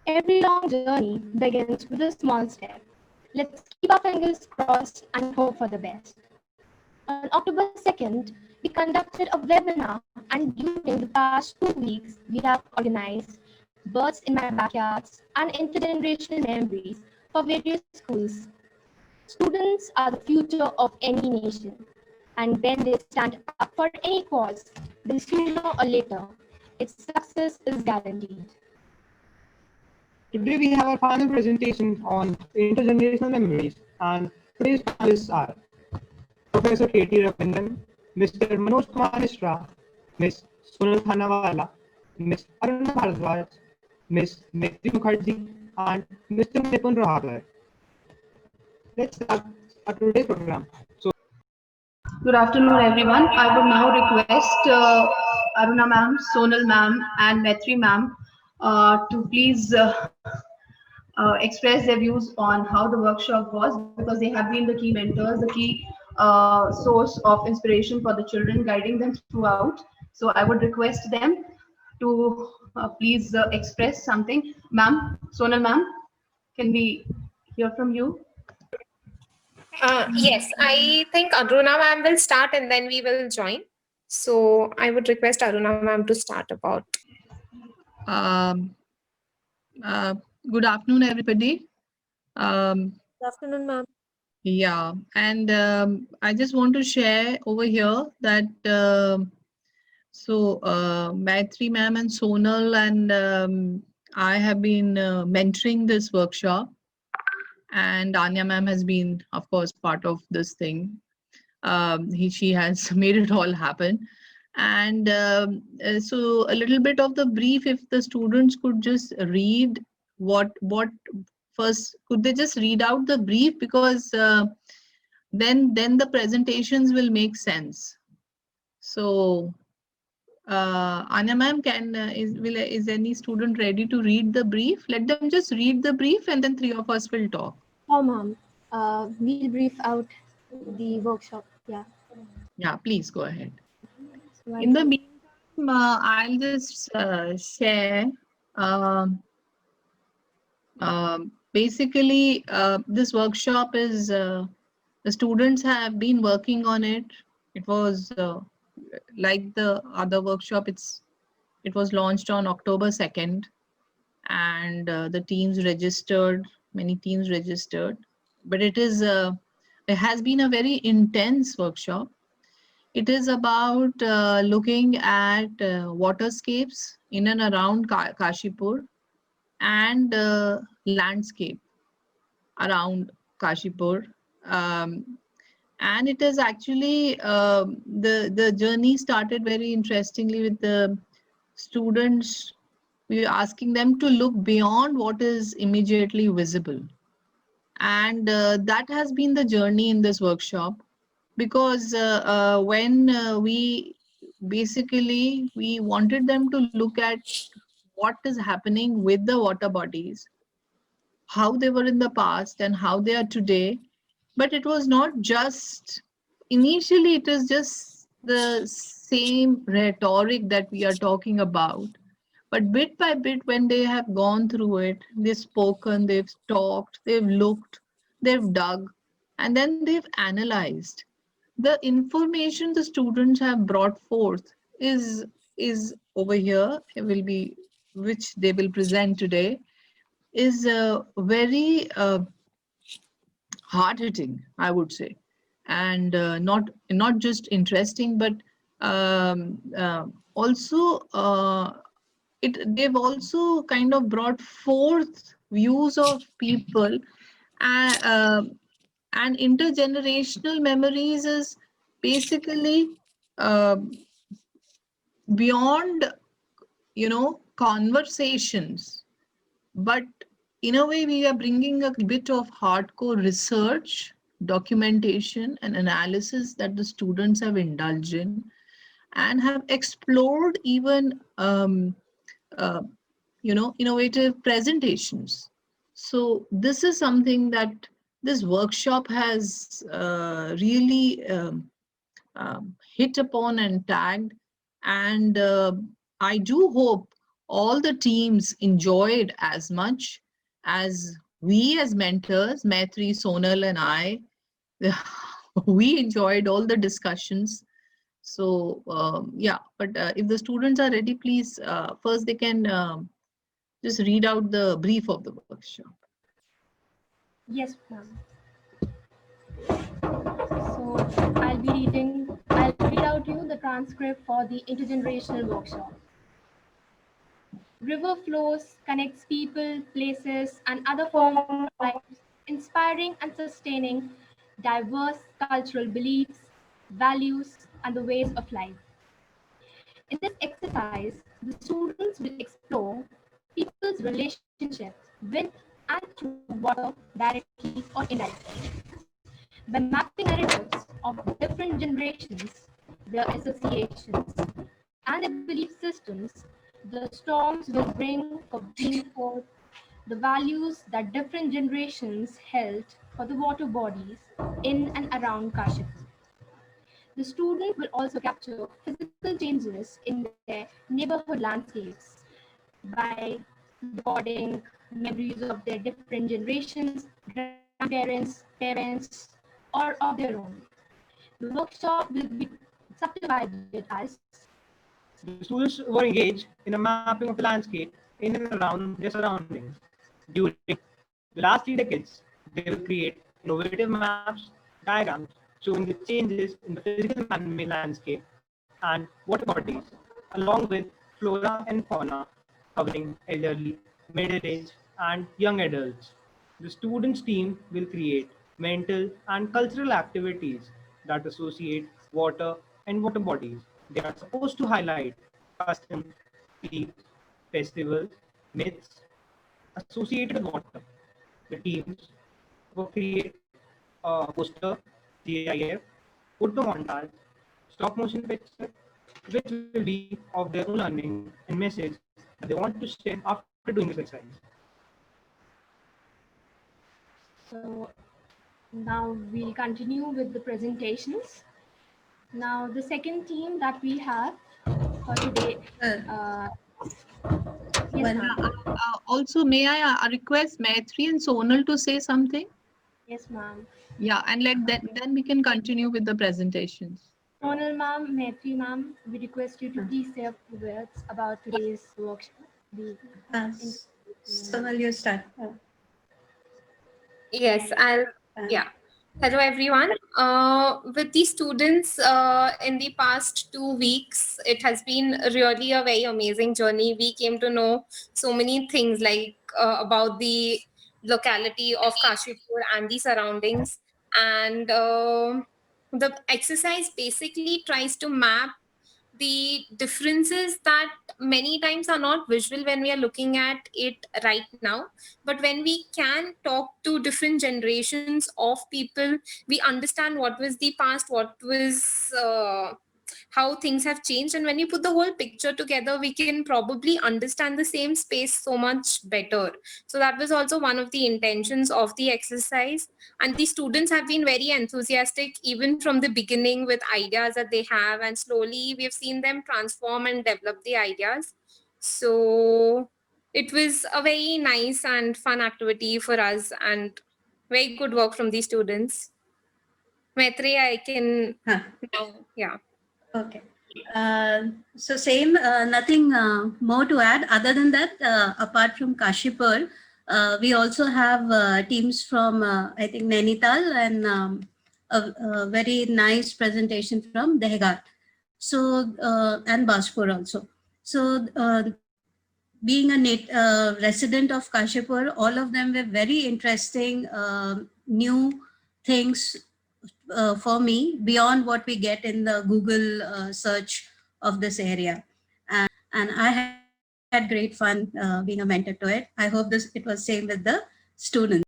Every long journey begins with a small step. Let's keep our fingers crossed and hope for the best. On October 2nd, we conducted a webinar, and during the past 2 weeks, we have organized Birds in My Backyards and Intergenerational Memories for various schools. Students are the future of any nation, and when they stand up for any cause, then sooner or later, its success is guaranteed. Today we have our final presentation on intergenerational memories, and today's panelists are Professor K.T. Ravindran, Mr. Manoj Kumar Mishra, Ms. Sonal Khanawala, Ms. Aruna Bharadwaj, Ms. Maitri Mukherjee, and Mr. Nipun Rohagar. Let's start today's program. So, Good afternoon, everyone. I would now request Aruna ma'am, Sonal ma'am, and Maitri ma'am to please express their views on how the workshop was, because they have been the key mentors, the key source of inspiration for the children, guiding them throughout. So I would request them to please express something. Ma'am, Sonal ma'am, can we hear from you? Yes, I think Aruna ma'am will start and then we will join. So I would request Aruna ma'am to start about. Um, uh, Good afternoon, everybody. Good afternoon, ma'am. Yeah, and I just want to share over here that Maitri ma'am and Sonal and I have been mentoring this workshop, and Anya ma'am has been, of course, part of this thing. She has made it all happen. And so a little bit of the brief, if the students could just read what first, could they just read out the brief, because then the presentations will make sense. So Anya ma'am, is any student ready to read the brief? Let them just read the brief and then three of us will talk. Oh, ma'am, we'll brief out the workshop. Yeah, please go ahead. So In the meantime, I'll just share. Basically, this workshop is the students have been working on it. It was like the other workshop. It was launched on October 2nd, and the teams registered. Many teams registered, but it has been a very intense workshop. It is about looking at waterscapes in and around Kashipur, and landscape around Kashipur. And it is actually the journey started very interestingly with the students. We were asking them to look beyond what is immediately visible, and that has been the journey in this workshop, because when we wanted them to look at what is happening with the water bodies, how they were in the past and how they are today. But it was not just, initially it is just the same rhetoric that we are talking about. But bit by bit, when they have gone through it, they've spoken, they've talked, they've looked, they've dug, and then they've analyzed. The information the students have brought forth is over here, it will be, which they will present today, is very hard hitting, I would say, and not just interesting, but also they've also kind of brought forth views of people, and intergenerational memories is basically uh, beyond conversations, but in a way we are bringing a bit of hardcore research, documentation and analysis that the students have indulged in and have explored, even innovative presentations. So this is something that this workshop has really hit upon and tagged, and I do hope all the teams enjoyed as much as we as mentors, Maitri, Sonal, and I, we enjoyed all the discussions. So, yeah, but if the students are ready, please, first they can just read out the brief of the workshop. Yes, ma'am. So I'll read out you the transcript for the intergenerational workshop. River flows connects people, places, and other forms of life, inspiring and sustaining diverse cultural beliefs, values, and the ways of life. In this exercise, the students will explore people's relationships with and through water directly or indirectly. By mapping narratives of different generations, their associations, and their belief systems, the storms will bring forth the values that different generations held for the water bodies in and around Kashipur. The student will also capture physical changes in their neighborhood landscapes by recording memories of their different generations, grandparents, parents, or of their own. The workshop will be subdivided as The students were engaged in a mapping of the landscape in and around their surroundings. During the last 3 decades, they will create innovative maps, diagrams showing the changes in the physical man-made landscape and water bodies, along with flora and fauna covering elderly, middle age, and young adults. The students' team will create mental and cultural activities that associate water and water bodies. They are supposed to highlight customs, beliefs, festivals, myths associated with water. The teams will create a poster, GIF, photo montage, stop motion picture, which will be of their own learning and message that they want to share after doing this exercise. so now we'll continue with the presentations. Now the second team that we have for today. Uh, yes, One, ma'am. Also, may I request Maitri and Sonal to say something? Yes, ma'am. Yeah, and then we can continue with the presentations. Sonal ma'am, Maitri ma'am, we request you to please say a few words about today's workshop. The Sonal, you start. Yes, I'll, Uh, yeah. Hello, everyone. With the students in the past 2 weeks, it has been really a very amazing journey. We came to know so many things like about the locality of Kashipur and the surroundings. And the exercise basically tries to map the differences that many times are not visual when we are looking at it right now, but when we can talk to different generations of people, we understand what was the past, what was how things have changed, and when you put the whole picture together, we can probably understand the same space so much better. So that was also one of the intentions of the exercise, and the students have been very enthusiastic even from the beginning with ideas that they have, and slowly we have seen them transform and develop the ideas. So it was a very nice and fun activity for us, and very good work from the students. Maitri, I can huh. now, yeah. Okay. So same, nothing more to add other than that. Apart from Kashipur, we also have teams from I think Nainital and a very nice presentation from Dehgat. So and Baspur also. So being a resident of Kashipur, all of them were very interesting, new things for me beyond what we get in the Google search of this area. And I had great fun being a mentor to it. I hope it was same with the students.